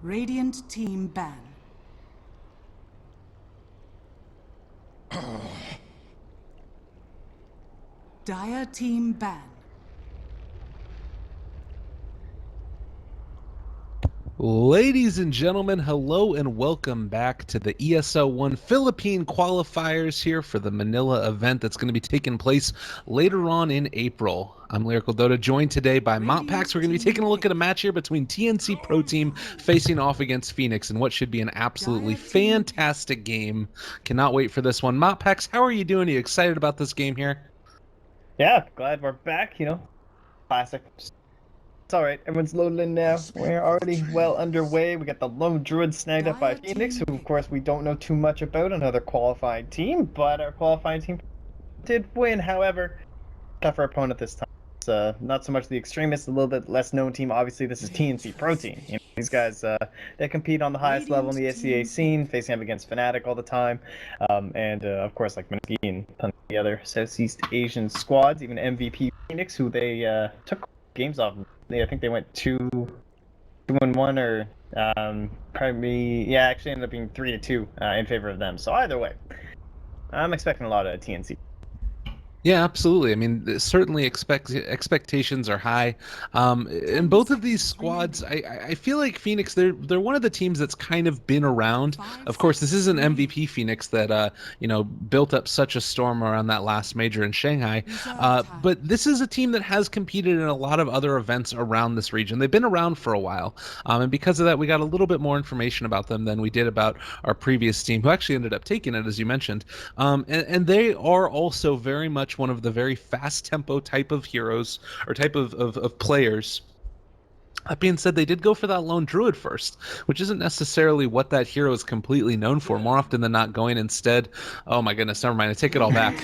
Radiant team ban. Dire team ban. Ladies and gentlemen, hello and welcome back to the ESL One Philippine qualifiers here for the Manila event that's going to be taking place later on in April. I'm Lyrical Dota, joined today by Montpax. We're going to be taking a look at a match here between TNC Pro Team facing off against Phoenix in what should be an absolutely fantastic game. Cannot wait for this one. Montpax, how are you doing? Are you excited about this game here? Yeah, glad we're back, classic. It's alright, everyone's loaded in now. We're already well underway. We got the lone druid snagged up by Phoenix, who of course we don't know too much about, another qualifying team, but our qualifying team did win, however. Tougher opponent this time. It's not so much the extremists, a little bit less known team. Obviously, this is TNC Pro Team. These guys, they compete on the highest level in the SCA scene, facing up against Fnatic all the time, and of course, like Manila and tons of the other Southeast Asian squads, even MVP Phoenix, who they took games off. I think they went 2-1 or probably actually ended up being 3-2 in favor of them. So either way, I'm expecting a lot of TNC. Yeah, absolutely. I mean, certainly expectations are high. In both of these squads, I feel like Phoenix, they're one of the teams that's kind of been around. Of course, this is an MVP Phoenix that built up such a storm around that last major in Shanghai. But this is a team that has competed in a lot of other events around this region. They've been around for a while, and because of that, we got a little bit more information about them than we did about our previous team, who actually ended up taking it, as you mentioned. And they are also very much one of the very fast tempo type of heroes or type of players. That being said, they did go for that lone druid first, which isn't necessarily what that hero is completely known for. More often than not, going instead, oh my goodness, never mind, I take it all back.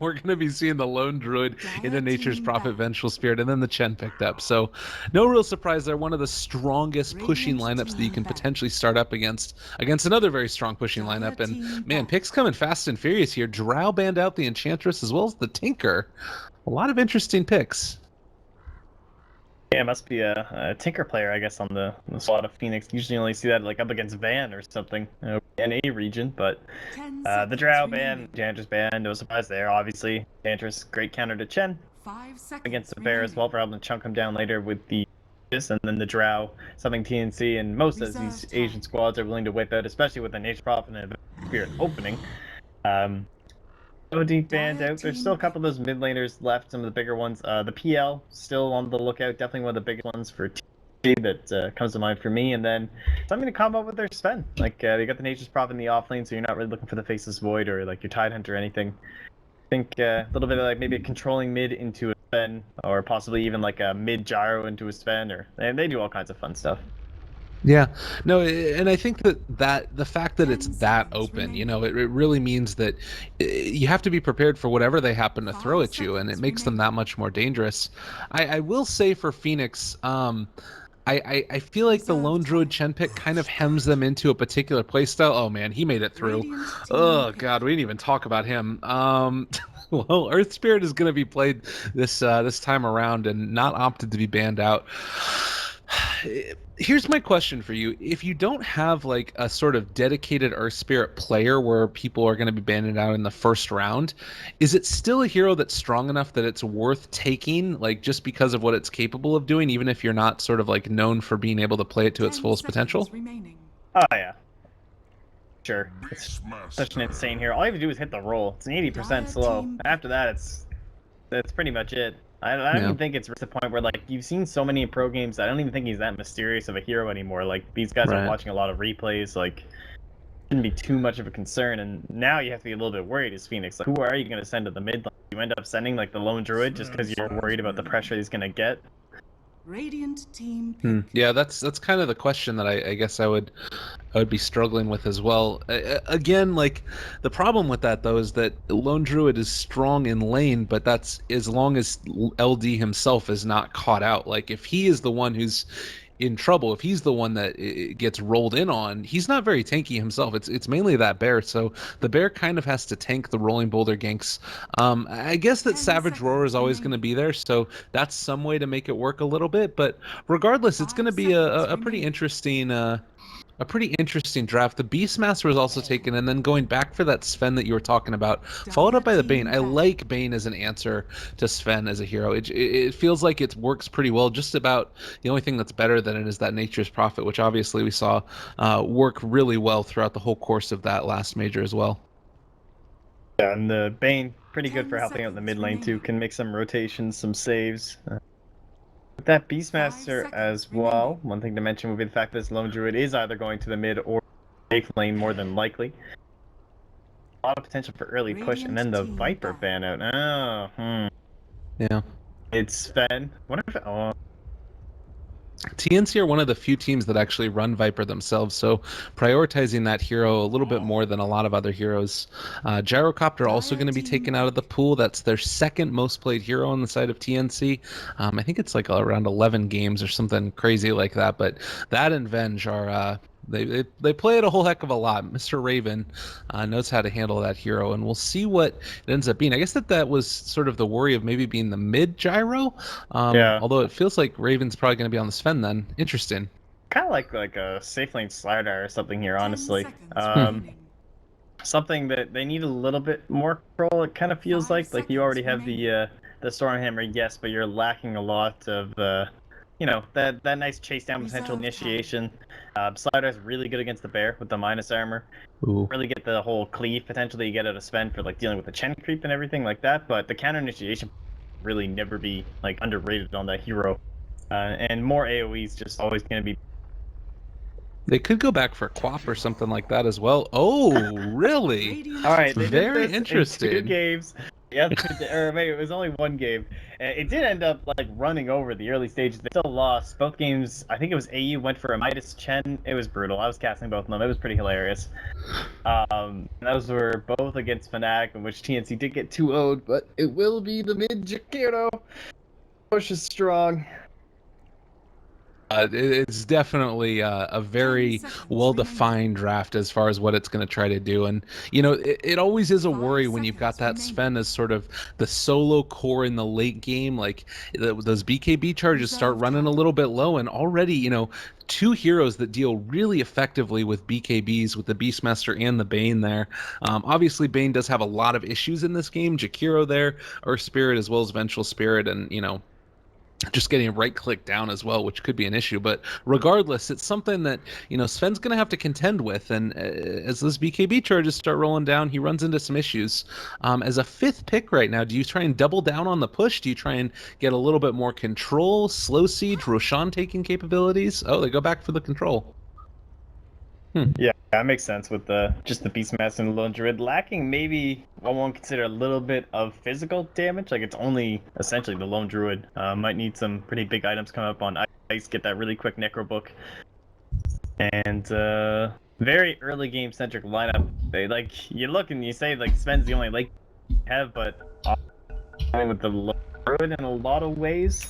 We're going to be seeing the lone druid into Nature's Prophet, Vengeful Spirit, and then the Chen picked up. So no real surprise, they're one of the strongest pushing lineups that you can potentially start up against another very strong pushing lineup. And man, picks coming fast and furious here. Drow banned out the Enchantress as well as the Tinker. A lot of interesting picks. Yeah, it must be a Tinker player, I guess, on the squad of Phoenix. Usually only see that like up against Van or something in a region, but the Drow ban, Enchantress ban, no surprise there. Obviously, Enchantress, great counter to Chen against the Bear as well, for having to chunk him down later with the and then the Drow, something TNC and most of these Asian squads are willing to whip out, especially with the Nature's Prophet and Spirit opening. OD banned out. There's still a couple of those mid laners left, some of the bigger ones. The PL still on the lookout, definitely one of the biggest ones for TNC that comes to mind for me. And then something to combo with their Sven. Like they got the Nature's Prophet in the off lane, so you're not really looking for the Faceless Void or like your Tidehunter or anything. I think a little bit of like maybe a controlling mid into a Sven, or possibly even like a mid gyro into a Sven, and they do all kinds of fun stuff. Yeah, no, and I think that the fact that it's that open, it really means that you have to be prepared for whatever they happen to throw at you, and it makes them that much more dangerous. I will say for Phoenix, I feel like the lone druid Chen pick kind of hems them into a particular playstyle. Oh man, he made it through. Oh god, we didn't even talk about him. Well, Earth Spirit is going to be played this time around and not opted to be banned out. Here's my question for you. If you don't have like a sort of dedicated Earth Spirit player where people are going to be banned out in the first round, is it still a hero that's strong enough that it's worth taking, like just because of what it's capable of doing, even if you're not sort of like known for being able to play it to its fullest potential? Oh yeah. Sure. It's such an insane hero. All you have to do is hit the roll. It's an 80% slow. After that, that's pretty much it. I don't even think it's to the point where, like, you've seen so many pro games, I don't even think he's that mysterious of a hero anymore. Like, these guys are watching a lot of replays, like, shouldn't be too much of a concern, and now you have to be a little bit worried as Phoenix. Like, who are you going to send to the mid lane? You end up sending, like, the lone druid just because you're worried about the pressure he's going to get? Radiant team pick. Yeah, that's kind of the question that I guess I would be struggling with as well. Again, like the problem with that though is that Lone Druid is strong in lane, but that's as long as LD himself is not caught out. Like if he is the one who's in trouble, if he's the one that gets rolled in on, he's not very tanky himself. It's mainly that bear. So the bear kind of has to tank the rolling boulder ganks. I guess that 10 Savage Roar is seconds always going to remaining. be there, so that's some way to make it work a little bit. But regardless, it's going to 5 be seconds a pretty remaining. interesting. A pretty interesting draft. The Beastmaster was also taken, and then going back for that Sven that you were talking about, followed Dire up by the Bane. team I ban. like Bane as an answer to Sven as a hero. It feels like it works pretty well. Just about the only thing that's better than it is that Nature's Prophet, which obviously we saw work really well throughout the whole course of that last major as well. Yeah, and the Bane, pretty good 10 for helping out the seconds mid lane too. remaining. Can make some rotations, some saves. With that 5 Beastmaster as seconds well, remaining. one thing to mention would be the fact that this Lone Druid is either going to the mid or safe lane more than likely. A lot of potential for early push, and then Radiant the team Viper ban. ban out. Yeah. It's Sven. What if? Oh, TNC are one of the few teams that actually run Viper themselves, so prioritizing that hero a little bit more than a lot of other heroes. Gyrocopter also Dire going to be team taken out of the pick. pool. That's their second most played hero on the side of TNC. I think it's like around 11 games or something crazy like that, but that and Venge are they play it a whole heck of a lot. Mr. Raven knows how to handle that hero, and we'll see what it ends up being. I guess that was sort of the worry of maybe being the mid gyro. yeah. Although it feels like Raven's probably going to be on the Sven then. Interesting. Kind of like a safe lane slider or something here, 10 honestly. seconds remaining. Something that they need a little bit more control. It kind of feels 5 like you already seconds have remaining. the Stormhammer, yes, but you're lacking a lot of that nice chase down potential Reserve time. initiation. Slider's really good against the bear with the minus armor. Ooh. Really get the whole cleave potential that you get out of Sven for like dealing with the Chen creep and everything like that. But the counter initiation really never be like underrated on that hero. And more AoE is just always going to be. They could go back for Quap or something like that as well. Oh, really? Radiant All right, they team did Very this in 2 interesting. games. Yeah, or maybe it was only 1 game. It did end up like running over the early stages. They still lost both games. I think it was AU went for a Midas Chen. It was brutal. I was casting both of them. It was pretty hilarious. Those were both against Fnatic, in which TNC did get 2-0'd, but it will be the mid Jakiro. Push is strong. It's definitely a 10 very seconds well-defined draft as far as what it's going to try to do. And, it always is a 5 worry when you've got seconds that remaining. Sven as sort of the solo core in the late game. Like, those BKB charges start Reserve running a time. little bit low, and already, two heroes that deal really effectively with BKBs with the Beastmaster and the Bane there. Obviously, Bane does have a lot of issues in this game. Jakiro there, Earth Spirit as well as Vengeful Spirit, and, just getting right click down as well, which could be an issue. But regardless, it's something that Sven's going to have to contend with. And as those BKB charges start rolling down, he runs into some issues. As a 5th pick right now, do you try and double down on the push? Do you try and get a little bit more control, slow siege, Roshan taking capabilities? Oh, they go back for the control. Yeah, that makes sense with just the Beastmaster and the Lone Druid lacking maybe I won't consider a little bit of physical damage. Like it's only essentially the Lone Druid. Might need some pretty big items coming up on ice. Get that really quick Necro Book, and very early game centric lineup. They you look and you say like Sven's the only late you have, but with the Lone Druid in a lot of ways,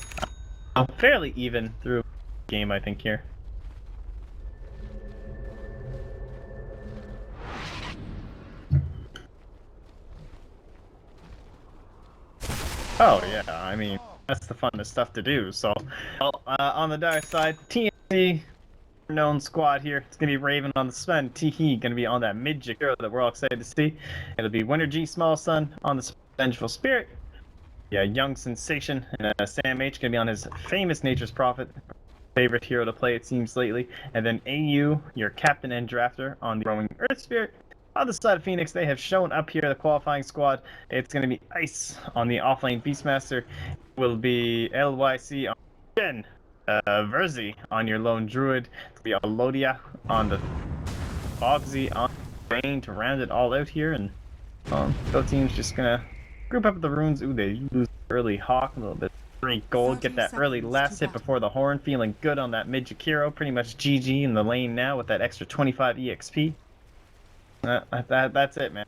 fairly even through game I think here. Oh yeah, I mean that's the funnest stuff to do. So, on the dark side, TNC known squad here. It's gonna be Raven on the Sven. Teehee gonna be on that mid Jakiro that we're all excited to see. It'll be Winter G Small Sun on the Vengeful Spirit. Yeah, Young Sensation and Sam H gonna be on his famous Nature's Prophet. Favorite hero to play it seems lately. And then AU, your captain and drafter on the Roaming Earth Spirit. On the side of Phoenix, they have shown up here the qualifying squad. It's going to be Ice on the offlane Beastmaster. Will be LYC on Jen. Verzi on your Lone Druid. It'll be Alodia on the Bogsy on Bane to round it all out here. And both teams just going to group up the runes. Ooh, they lose early Hawk a little bit. 3 gold, get that early last hit before the horn. Feeling good on that mid Jakiro. Pretty much GG in the lane now with that extra 25 EXP. That's it, man.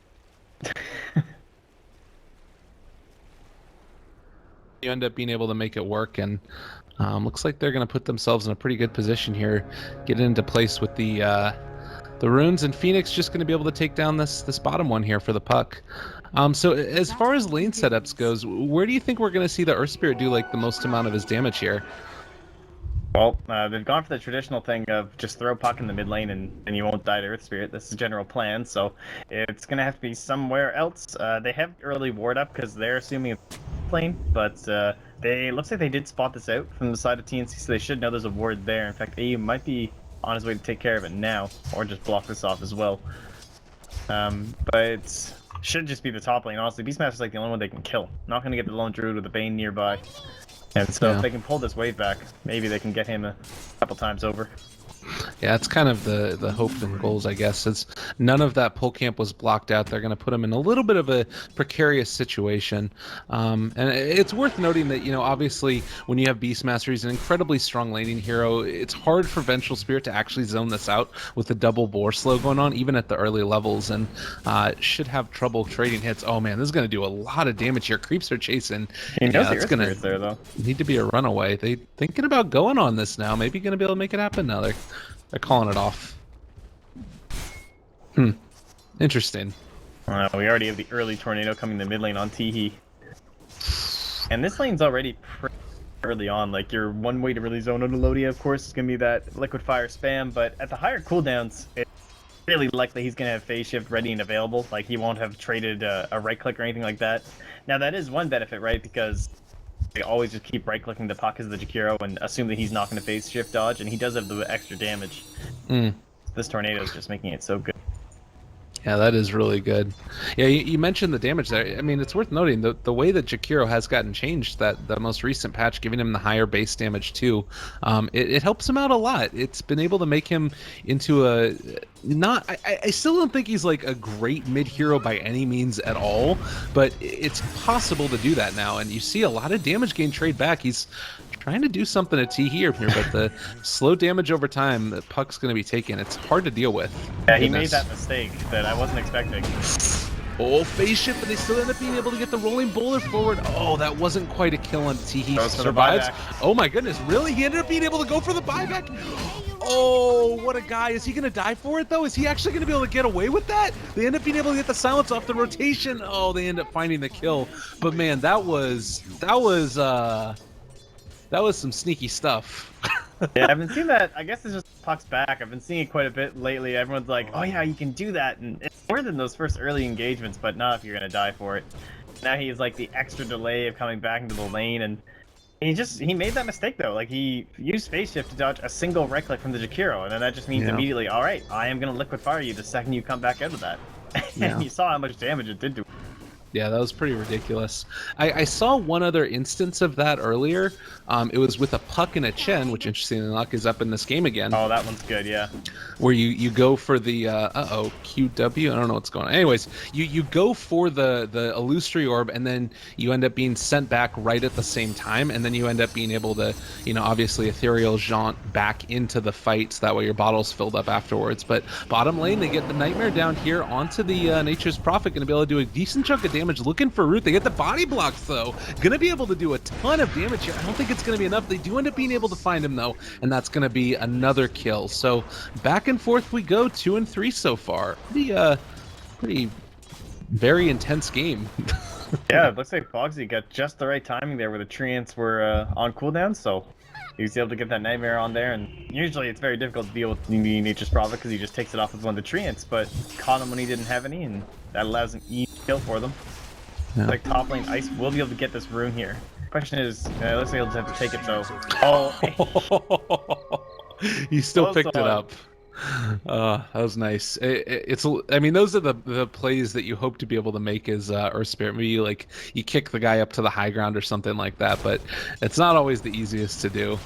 you end up being able to make it work. And looks like they're going to put themselves in a pretty good position here, get into place with the runes, and Phoenix just going to be able to take down this bottom one here for the puck. So as far as lane setups goes, where do you think we're going to see the Earth Spirit do like the most amount of his damage here? Well, they've gone for the traditional thing of just throw puck in the mid lane and you won't die to Earth Spirit. That's the general plan, so it's going to have to be somewhere else. They have early ward up because they're assuming it's lane, but looks like they did spot this out from the side of TNC, so they should know there's a ward there. In fact, AU might be on his way to take care of it now, or just block this off as well. But should just be the top lane, honestly. Beastmaster's like the only one they can kill. Not going to get the lone druid with the Bane nearby. And so if they can pull this wave back, maybe they can get him a couple times over. Yeah, it's kind of the hope and goals, I guess. It's none of that pull camp was blocked out. They're going to put him in a little bit of a precarious situation. And it's worth noting that, you know, obviously when you have Beastmaster, he's an incredibly strong laning hero. It's hard for Vengeful Spirit to actually zone this out with the double bore slow going on, even at the early levels, and should have trouble trading hits. Oh man, this is going to do a lot of damage here. Creeps are chasing. He knows the Earth Spirit's there, though. Need to be a runaway. They thinking about going on this now. Maybe going to be able to make it happen now. They're calling it off. Interesting. We already have the early tornado coming to mid lane on Teehee. And this lane's already pretty early on. Like, your one way to really zone out Elodia, of course, is going to be that liquid fire spam, but at the higher cooldowns, it's really likely he's going to have phase shift ready and available. Like, he won't have traded a right click or anything like that. Now, that is one benefit, right? Because they always just keep right-clicking the puck as the Jakiro and assume that he's not going to phase shift dodge, and he does have the extra damage. This tornado is just making it so good. Yeah, that is really good. Yeah, you mentioned the damage there. I mean, it's worth noting the way that Jakiro has gotten changed, that the most recent patch, giving him the higher base damage too, it helps him out a lot. It's been able to make him into a I still don't think he's like a great mid hero by any means at all, but it's possible to do that now, and you see a lot of damage gain trade back. He's trying to do something at T here, but the slow damage over time, the puck's going to be taken. It's hard to deal with. Yeah, he made that mistake that I wasn't expecting. Oh, phase shift, but they still end up being able to get the rolling boulder forward. Oh, that wasn't quite a kill on T. He survives. Oh my goodness, really? He ended up being able to go for the buyback? Oh, what a guy. Is he going to die for it, though? Is he actually going to be able to get away with that? They end up being able to get the silence off the rotation. Oh, they end up finding the kill. But man, that was some sneaky stuff. Yeah, I've been seeing that. I guess it's just pucks back. I've been seeing it quite a bit lately. Everyone's like, oh yeah, you can do that. And it's more than those first early engagements, but not if you're going to die for it. Now he's like the extra delay of coming back into the lane, and he made that mistake though. Like, he used space shift to dodge a single right click from the Jakiro, and then that just means immediately, all right, I am going to liquid fire you the second you come back out of that. And you saw how much damage it did to him. Yeah, that was pretty ridiculous. I saw one other instance of that earlier. It was with a puck and a Chen, which interestingly enough is up in this game again. Oh, that one's good, yeah. Where you go for the QW. I don't know what's going on. Anyways, you go for the illusory orb, and then you end up being sent back right at the same time, and then you end up being able to, obviously ethereal jaunt back into the fight, so that way your bottle's filled up afterwards. But bottom lane, they get the nightmare down here onto the Nature's Prophet, going to be able to do a decent chunk of damage looking for root. They get the body blocks though, gonna be able to do a ton of damage here. I don't think it's gonna be enough. They do end up being able to find him though, and that's gonna be another kill. So back and forth we go, 2 and 3 so far. Pretty very intense game. Yeah, it looks like Fogsy got just the right timing there where the treants were on cooldown, so he was able to get that nightmare on there. And usually it's very difficult to deal with the Nature's Prophet because he just takes it off with one of the treants, but caught him when he didn't have any, and that allows an easy kill for them. Yeah. Like, top lane Ice will be able to get this rune here. Question is, looks like he'll just have to take it though. Oh, he still picked it up. That was nice. I mean, those are the plays that you hope to be able to make as Earth Spirit. Maybe you kick the guy up to the high ground or something like that, but it's not always the easiest to do.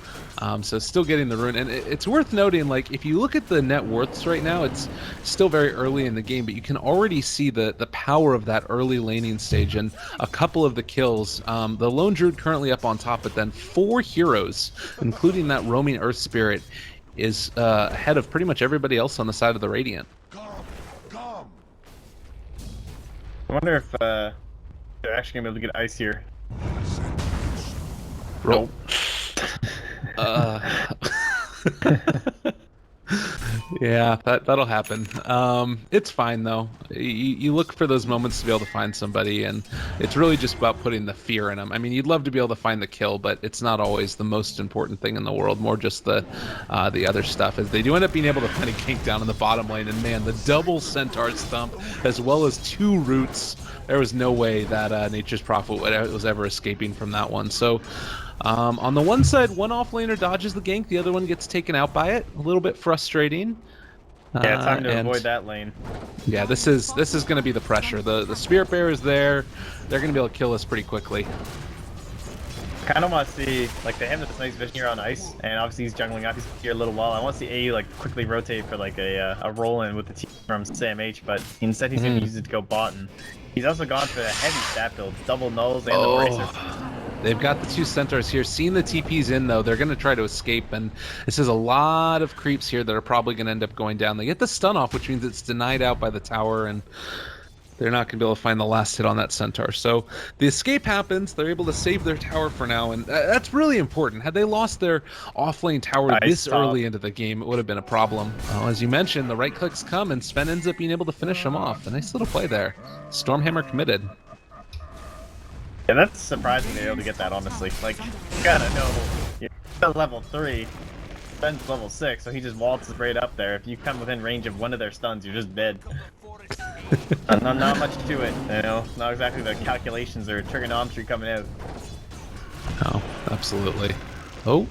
So still getting the rune, and it's worth noting, like, if you look at the net worths right now, it's still very early in the game, but you can already see the power of that early laning stage and a couple of the kills. The Lone Druid currently up on top, but then 4 heroes, including that roaming Earth Spirit, is ahead of pretty much everybody else on the side of the Radiant. I wonder if they're actually going to be able to get Ice here. Roll. Uh, yeah, that'll happen. It's fine though. You look for those moments to be able to find somebody, and it's really just about putting the fear in them. I mean, you'd love to be able to find the kill, but it's not always the most important thing in the world. More just the other stuff. As they do end up being able to find a gank down in the bottom lane, and man, the double centaur stump as well as 2 roots. There was no way that Nature's Prophet was ever escaping from that one. So. On the one side, one offlaner dodges the gank, the other one gets taken out by it. A little bit frustrating. Yeah, time to avoid that lane. Yeah, this is going to be the pressure. The Spirit Bear is there. They're going to be able to kill us pretty quickly. Kind of want to see, like, they have this nice vision here on ice, and obviously he's jungling up. He's here a little while. I want to see A like quickly rotate for like a roll in with the team from Sam H, but instead he's going to use it to go bot. And he's also gone for a heavy stat build, double nulls and the bracer. They've got the 2 centaurs here. Seeing the TPs in, though, they're going to try to escape, and this is a lot of creeps here that are probably going to end up going down. They get the stun off, which means it's denied out by the tower, and they're not going to be able to find the last hit on that centaur. So the escape happens. They're able to save their tower for now, and that's really important. Had they lost their offlane tower this early into the game, it would have been a problem. As you mentioned, the right clicks come, and Sven ends up being able to finish them off. A nice little play there. Stormhammer committed. Yeah, that's surprising they're able to get that, honestly. Like, you gotta know, you're at level 3, Ben's level 6, so he just waltzes right up there. If you come within range of one of their stuns, you're just dead. Not much to it, you know? Not exactly the calculations or trigonometry coming out. Oh, absolutely. Oh.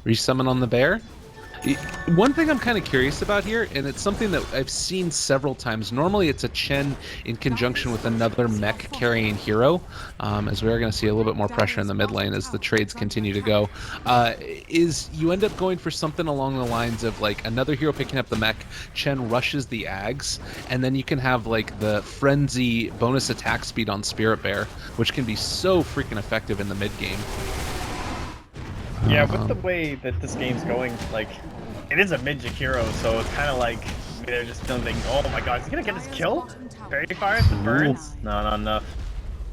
Resummon on the bear? One thing I'm kind of curious about here, and it's something that I've seen several times. Normally it's a Chen in conjunction with another mech carrying hero, as we are going to see a little bit more pressure in the mid lane as the trades continue to go, is you end up going for something along the lines of like another hero picking up the mech, Chen rushes the Ags, and then you can have like the frenzy bonus attack speed on Spirit Bear, which can be so freaking effective in the mid game. Yeah, with the way that this game's going, like, it is a mid-Jakiro, so it's kind of like they're just thinking, oh my god, is he gonna get his kill? Fairy Fire the burns? No, not enough.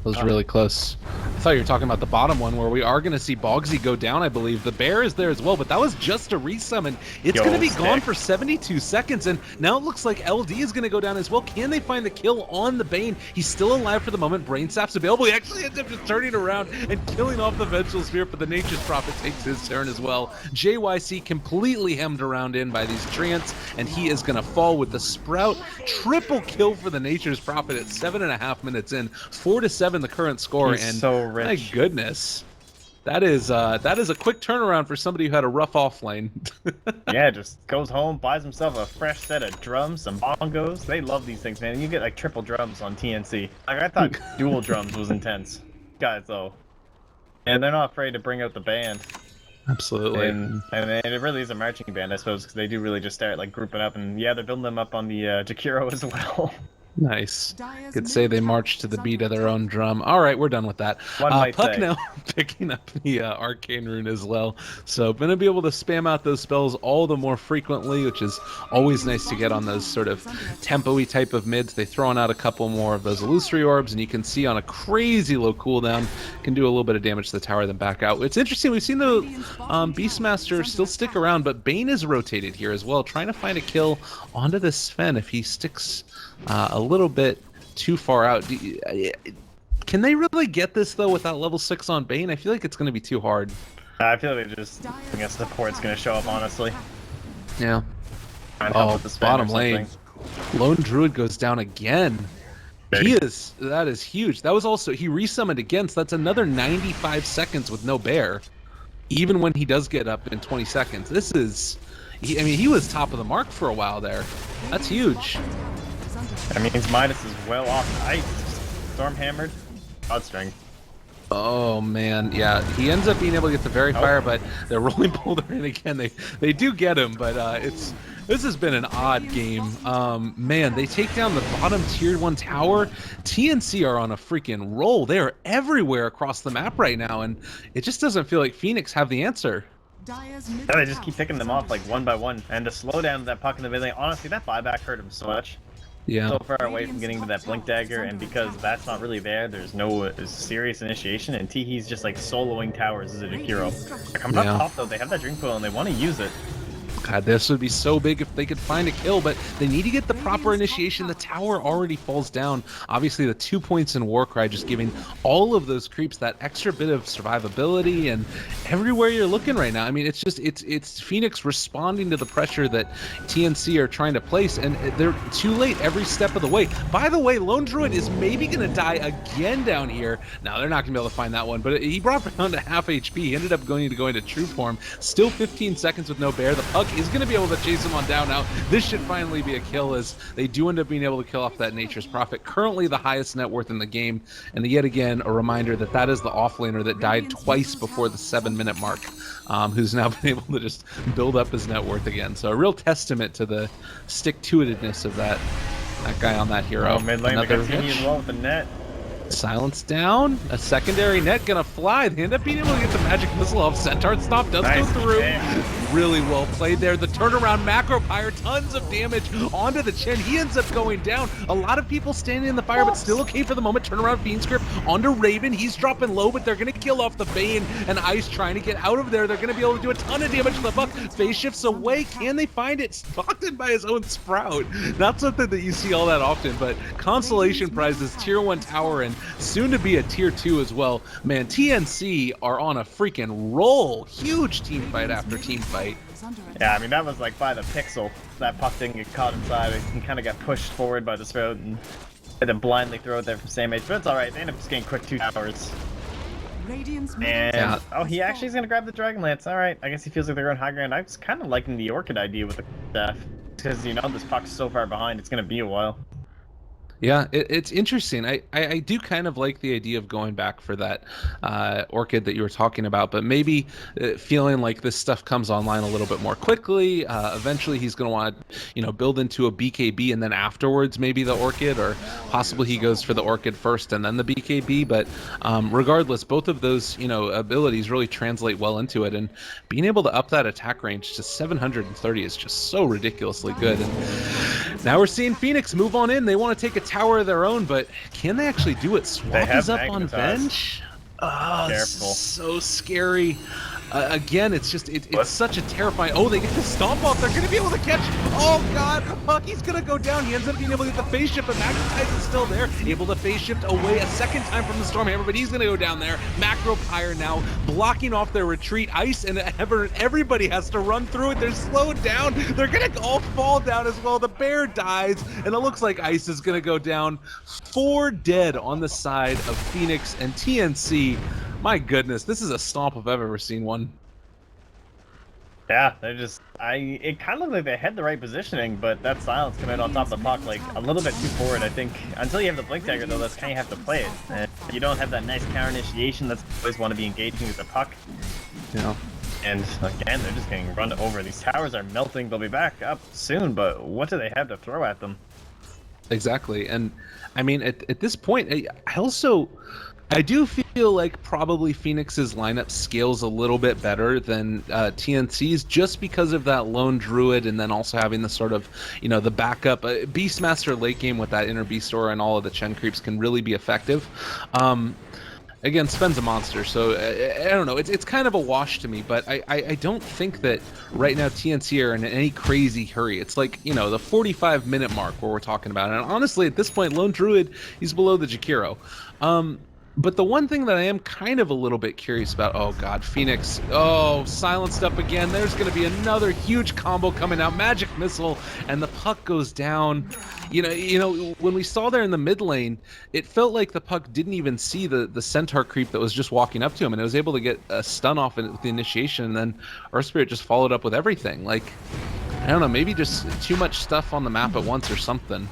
That was really close. I thought you were talking about the bottom one where we are going to see Bogsy go down, I believe. The bear is there as well, but that was just a resummon. It's going to be gone for 72 seconds, and now it looks like LD is going to go down as well. Can they find the kill on the Bane? He's still alive for the moment. Brain Sap's available. He actually ends up just turning around and killing off the Vengeful Spirit, but the Nature's Prophet takes his turn as well. JYC completely hemmed around in by these treants, and he is going to fall with the Sprout. Triple kill for the Nature's Prophet at 7.5 minutes in. 4-7 the current score. He's and so rich. My goodness. That is a quick turnaround for somebody who had a rough off lane. Yeah, just goes home, buys himself a fresh set of drums, some bongos. They love these things, man. You get like triple drums on TNC. Like, I thought dual drums was intense. Guys, though. And they're not afraid to bring out the band. Absolutely. And it really is a marching band, I suppose, because they do really just start like grouping up, and yeah, they're building them up on the Jakiro as well. Nice. Could say they march to the beat of their own drum. All right, we're done with that. Puck now picking up the Arcane Rune as well. So going to be able to spam out those spells all the more frequently, which is always nice to get on those sort of tempo-y type of mids. They throwing out a couple more of those Illusory Orbs, and you can see on a crazy low cooldown, can do a little bit of damage to the tower, then back out. It's interesting, we've seen the Beastmaster still stick around, but Bane is rotated here as well, trying to find a kill onto this Sven if he sticks a little bit too far out. Can they really get this though without level 6 on Bane? I feel like it's going to be too hard. I feel like I guess the support's going to show up, honestly. Yeah. Oh, bottom lane. Lone Druid goes down again. That is huge. That was also, he resummoned again, so that's another 95 seconds with no bear. Even when he does get up in 20 seconds. This is, I mean, he was top of the mark for a while there. That's huge. That means Midas is well off the ice. Storm-hammered. Godstring. Oh man, yeah. He ends up being able to get the Fairy Fire, but they're rolling Boulder in again. They do get him, but this has been an odd game. Man, they take down the bottom tier 1 tower. TNC are on a freaking roll. They are everywhere across the map right now, and it just doesn't feel like Phoenix have the answer. Yeah, they just keep picking them off like one by one, and the slowdown of that puck in the mid lane. Honestly, that buyback hurt him so much. Yeah. so far away from getting to that blink dagger, and because that's not really there, there's no serious initiation, and Teehee's just like soloing towers as a Jakiro. They're coming Yeah. up top though, they have that drink pool and they want to use it. God, this would be so big if they could find a kill, but they need to get the proper initiation. The tower already falls down. Obviously, the 2 points in Warcry just giving all of those creeps that extra bit of survivability, and everywhere you're looking right now. I mean, it's just it's Phoenix responding to the pressure that TNC are trying to place, and they're too late every step of the way. By the way, Lone Druid is maybe going to die again down here. Now, they're not going to be able to find that one, but he brought down to half HP. He ended up going into true form. Still 15 seconds with no bear. The Pug is going to be able to chase him on down now. This should finally be a kill, as they do end up being able to kill off that Nature's Prophet, currently the highest net worth in the game. And yet again, a reminder that that is the offlaner that died twice before the 7-minute mark, who's now been able to just build up his net worth again. So a real testament to the stick-to-itiveness of that guy on that hero. Oh, mid lane, they continue as well with the net. Silence down. A secondary net gonna fly. They end up being able to get the magic missile off. Centaur stop does Nice. go through. Yeah. Really well played there. The turnaround macro pyre, tons of damage onto the chin. He ends up going down. A lot of people standing in the fire, but still okay for the moment. Turnaround Fiend Script onto Raven. He's dropping low, but they're gonna kill off the Bane, and Ice trying to get out of there. They're gonna be able to do a ton of damage to the Buck. Phase shifts away. Can they find it? Stalked by his own Sprout. Not something that you see all that often, but consolation prizes, tier 1 tower, and soon to be a tier 2 as well. Man, TNC are on a freaking roll. Huge team fight after team fight. Yeah, I mean, that was like by the pixel. That puck didn't get caught inside. It kind of got pushed forward by the Sprout and then blindly throw it there from same age. But it's alright. They end up just getting quick 2 towers. And, oh, he actually is going to grab the Dragon Lance. Alright, I guess he feels like they're on high ground. I was kind of liking the Orchid idea with the staff. Because, you know, this puck's so far behind, it's going to be a while. Yeah, it's interesting. I do kind of like the idea of going back for that Orchid that you were talking about, but maybe feeling like this stuff comes online a little bit more quickly. Eventually he's going to want to, you know, build into a BKB and then afterwards maybe the Orchid, or possibly he goes for the Orchid first and then the BKB. But regardless, both of those, you know, abilities really translate well into it, and being able to up that attack range to 730 is just so ridiculously good. And now we're seeing Phoenix move on in. They want to take a tower of their own, but can they actually do it? Swamp is up on bench. Oh, Careful. so scary. Again, it's just it's such a terrifying. Oh, they get the stomp off. They're gonna be able to catch. Oh God, Bucky's gonna go down. He ends up being able to get the phase shift, but Magnetize is still there, able to phase shift away a second time from the Stormhammer, but he's gonna go down there. Macro Pyre now blocking off their retreat. Ice and everybody has to run through it. They're slowed down. They're gonna all fall down as well. The bear dies, and it looks like Ice is gonna go down. 4 dead on the side of Phoenix and TNC. My goodness, this is a stomp if I've ever seen one. Yeah, they're just, it kind of looked like they had the right positioning, but that silence coming in on top of the puck, like, a little bit too forward, I think. Until you have the Blink Dagger, though, that's how you have to play it. And you don't have that nice counter initiation, that's always want to be engaging with the puck. Yeah. And, again, they're just getting run over. These towers are melting, they'll be back up soon, but what do they have to throw at them? Exactly, and, I mean, at this point, I do feel like probably Phoenix's lineup scales a little bit better than TNC's, just because of that lone druid, and then also having the sort of, you know, the backup. Beastmaster late game with that inner beast aura and all of the Chen creeps can really be effective. Again, Sven's a monster, so I don't know. It's kind of a wash to me, but I don't think that right now TNC are in any crazy hurry. It's like, you know, the 45-minute mark where we're talking about it. And honestly, at this point, Lone Druid, he's below the Jakiro. But the one thing that I am kind of a little bit curious about, oh God, Phoenix, oh, silenced up again. There's going to be another huge combo coming out, magic missile, and the puck goes down. You know, when we saw there in the mid lane, it felt like the puck didn't even see the centaur creep that was just walking up to him, and it was able to get a stun off with the initiation, and then Earth Spirit just followed up with everything. Like, I don't know, maybe just too much stuff on the map at once or something.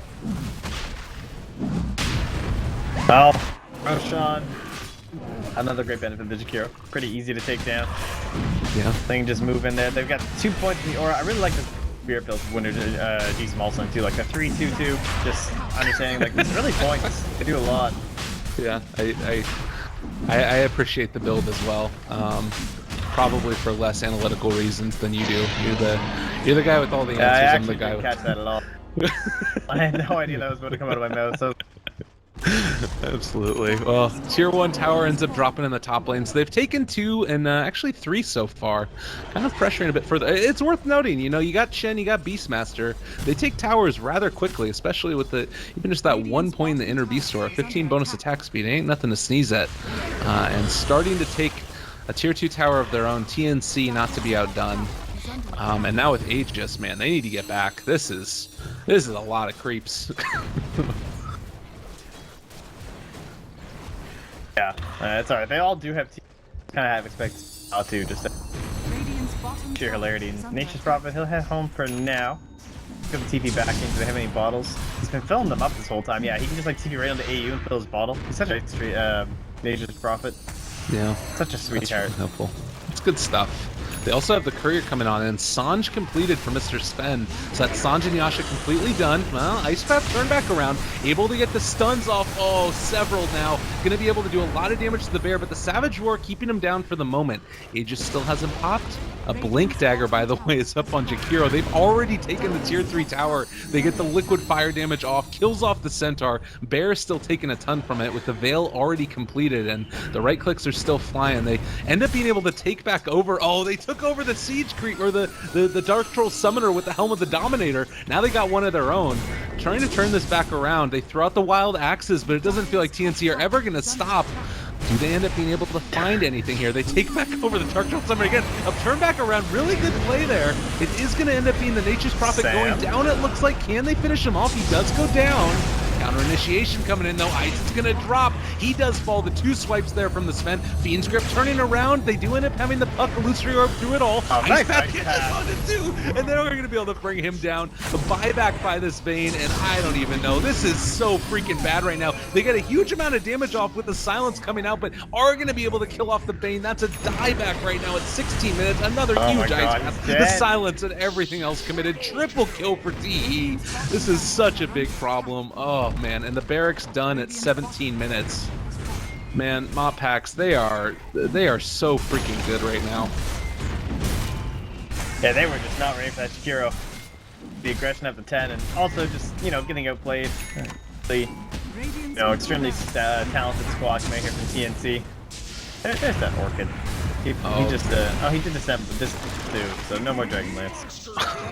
Well, Roshan, another great benefit of the Jakiro. Pretty easy to take down. Yeah. They can just move in there. They've got 2 points in the aura. I really like the Spirit build when they're D small sun too, like the 3-2-2. Just understanding, like, it's really points. They do a lot. Yeah, I appreciate the build as well. Probably for less analytical reasons than you do. You're the guy with all the answers. I I'm actually the guy didn't with... catch that at all. I had no idea that was going to come out of my mouth. So Absolutely. Well, tier 1 tower ends up dropping in the top lane. So they've taken 2 and actually 3 so far. Kind of pressuring a bit further. It's worth noting, you know, you got Shen, you got Beastmaster. They take towers rather quickly, especially with the even just that 1 point in the inner beast store. 15 bonus attack speed ain't nothing to sneeze at. And starting to take a tier 2 tower of their own, TNC not to be outdone. And now with Aegis, man, they need to get back. This is a lot of creeps. yeah, it's alright. They all do have kind of have expected to just sheer hilarity. Nature's Prophet, he'll head home for now. Give the TP back in. Do they have any bottles? He's been filling them up this whole time. Yeah, he can just like TP right onto AU and fill his bottle. He's such a street, Nature's Prophet. Yeah. Such a sweetheart. Really helpful. It's good stuff. They also have the courier coming on, and Sanj completed for Mr. Sven. So that's Sanj and Yasha completely done. Well, Ice Path turned back around, able to get the stuns off. Oh, several now. Gonna be able to do a lot of damage to the bear, but the Savage Roar keeping him down for the moment. Aegis still hasn't popped. A Blink Dagger, by the way, is up on Jakiro. They've already taken the tier 3 tower. They get the liquid fire damage off, kills off the Centaur. Bear is still taking a ton from it with the Veil already completed, and the right clicks are still flying. They end up being able to take back over. Oh, they took over the Siege Creep, or the Dark Troll Summoner with the Helm of the Dominator. Now they got one of their own. Trying to turn this back around. They throw out the Wild Axes, but it doesn't feel like TNC are ever going to stop. Do they end up being able to find anything here? They take back over the Dark Troll Summoner again. A turn back around. Really good play there. It is going to end up being the Nature's Prophet going down, it looks like. Can they finish him off? He does go down. Counter initiation coming in though. Ice is gonna drop. He does fall. The 2 swipes there from the Sven. Fiend's Grip turning around. They do end up having the puck illusory orb through it all. Ice Path gets on it too, and they're gonna be able to bring him down. The buyback by this Vayne, and I don't even know. This is so freaking bad right now. They get a huge amount of damage off with the silence coming out, but are gonna be able to kill off the Bane. That's a dieback right now at 16 minutes. Another huge Ice Path. The silence and everything else committed. Triple kill for TE. This is such a big problem. Oh man, and the barracks done at 17 minutes. Man, Mop Packs, they are so freaking good right now. Yeah, they were just not ready for that Shakiro. The aggression at the 10, and also just, you know, getting outplayed. The, you know, extremely talented squad coming here from TNC. There's that Orchid. He just he did this too, so no more Dragonlance.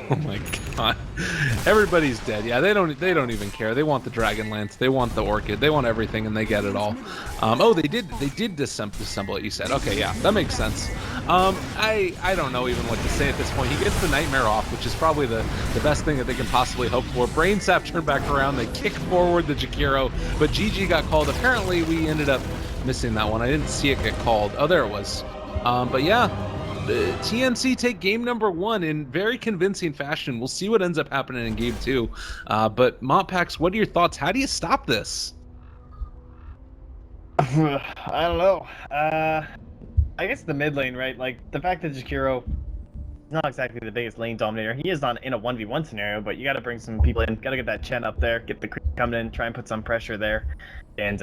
Oh my god. Everybody's dead. Yeah, they don't even care. They want the Dragonlance, they want the Orchid, they want everything, and they get it all. Oh, they did disassemble it, you said. Okay, yeah, that makes sense. I don't know even what to say at this point. He gets the Nightmare off, which is probably the best thing that they can possibly hope for. Brain Sap turned back around, they kick forward the Jakiro, but GG got called. Apparently we ended up missing that one. I didn't see it get called. Oh, there it was. But yeah, the TNC take game number 1 in very convincing fashion. We'll see what ends up happening in game 2. But Mop Packs, what are your thoughts? How do you stop this? I don't know. I guess the mid lane, right? Like, the fact that Jakiro is not exactly the biggest lane dominator. He is not in a 1v1 scenario, but you got to bring some people in. Got to get that Chen up there, get the creep coming in, try and put some pressure there. And